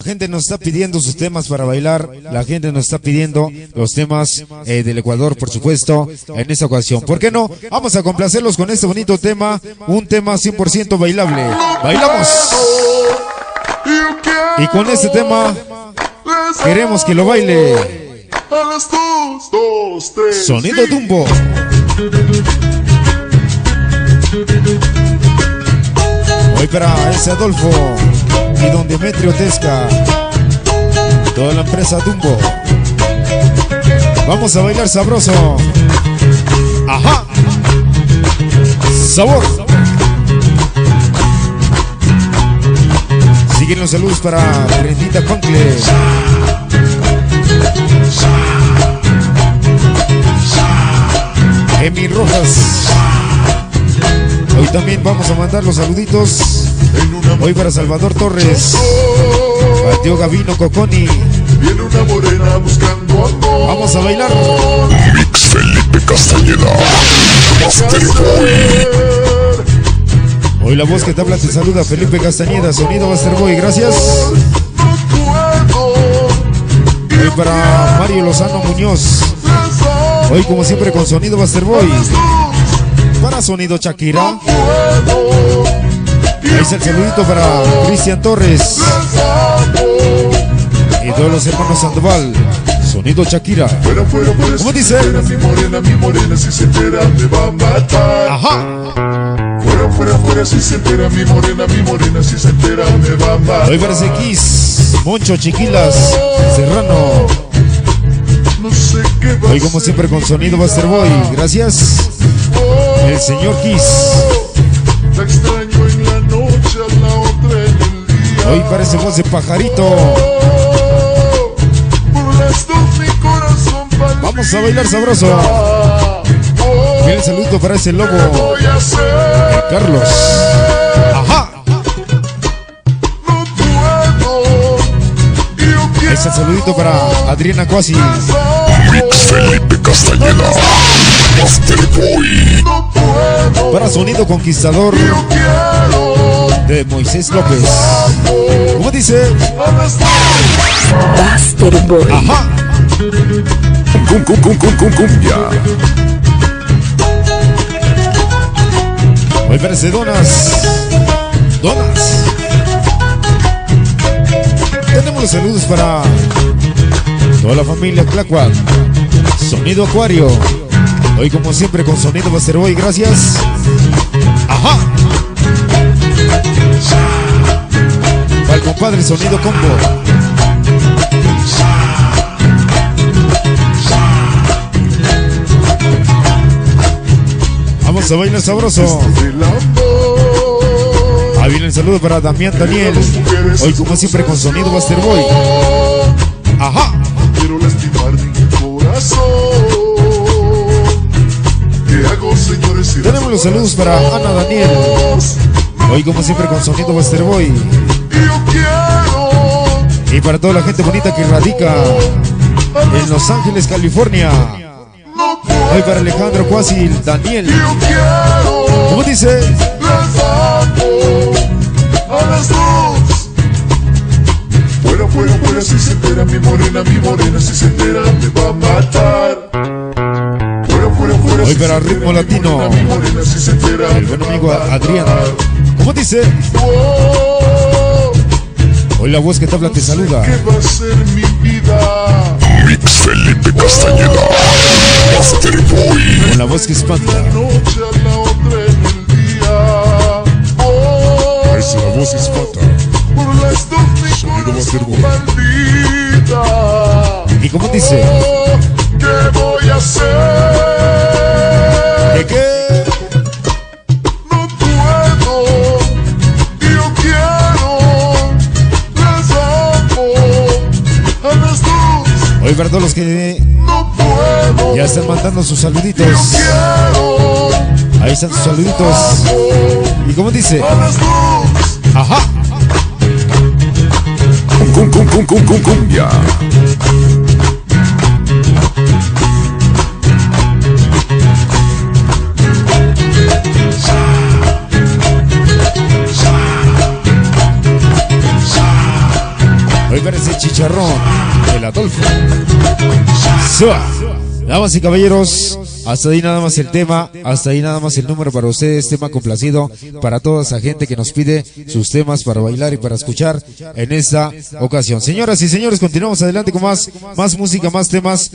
gente nos está pidiendo sus temas para bailar. La gente nos está pidiendo los temas del Ecuador, por supuesto, en esta ocasión. ¿Por qué no? Vamos a complacerlos con este bonito tema. Un tema 100% bailable. ¡Bailamos! Y con este tema queremos que lo baile. Sonido Dumbo. Hoy para ese Adolfo y don Demetrio Tesca, toda la empresa Dumbo. Vamos a bailar sabroso. Ajá. Sabor. Siguen los saludos para Brendita Concle. Emi Rojas. Hoy también vamos a mandar los saluditos. Hoy para Salvador Torres, Mateo Gavino Coconi. Vamos a bailar. Mix Felipe Castañeda, Masterboy. Hoy la voz que te habla te saluda, Felipe Castañeda, sonido Masterboy, gracias. Hoy para Mario Lozano Muñoz. Hoy como siempre con sonido Masterboy. Para sonido Shakira. Ahí está el saludito para Cristian Torres y todos los hermanos Sandoval. Sonido Shakira. ¿Cómo dice? Mi morena, si se entera me va a matar. Ajá. Fuera, si se entera mi morena, si se entera me va a matar. Hoy parece Kiss, Moncho, Chiquilas, Serrano. No sé qué va. Hoy como siempre con sonido Masterboy, gracias. El señor Kiss. La extraño en la noche, a la otra en el día. Hoy parece voz de pajarito. Por las dos mi corazón palpita. Vamos a bailar sabroso. Mira el saludo para ese lobo, el Carlos. Ajá. Ese saludito para Adriana Cuasi. Mix Felipe Castañeda, Masterboy. Para sonido conquistador de Moisés López. ¿Cómo dice? Masterboy. Ajá. Cumbia. Hoy parece Donas. Tenemos los saludos para toda la familia Tláhuac. Sonido Acuario. Hoy como siempre con sonido Masterboy, gracias. Ajá. Para el compadre sonido Combo. Vamos a bailar sabroso. Ahí viene el saludo para Damián Daniel. Hoy como siempre con sonido Masterboy. Ajá. Quiero lastimar mi corazón. ¿Qué hago, señores? Tenemos los saludos para Ana Daniel. Hoy como siempre con sonido Masterboy. Y para toda la gente bonita que radica en Los Ángeles, California. Hoy para Alejandro Cuasi Daniel. ¿Cómo dice? Fuera, si se entera mi morena, si se entera me va a matar. Fuera, Hoy para Ritmo Latino, mi morena, si se entera el buen amigo Adrián. ¿Cómo dice? Hoy la voz que te habla te saluda. ¿Qué va a ser mi vida? Mix Felipe Castañeda, Masterboy. Con la voz que espanta. La noche a la otra en el día. Es la voz que espanta. Por las dos mi Sonido corazón Masterboy. maldita. ¿Y cómo dice? ¿Qué voy a hacer? ¿De qué? No puedo. Yo quiero. Las amo. A las dos. Hoy para todos los que No puedo. ya están mandando sus saluditos. Quiero. Ahí están sus saluditos. ¿Y cómo dice? A las dos. Ajá. Cumbia. Hoy parece chicharrón, el Adolfo. Damas y caballeros, hasta ahí nada más el tema, hasta ahí nada más el número para ustedes, tema complacido para toda esa gente que nos pide sus temas para bailar y para escuchar en esta ocasión. Señoras y señores, continuamos adelante con más música, más temas.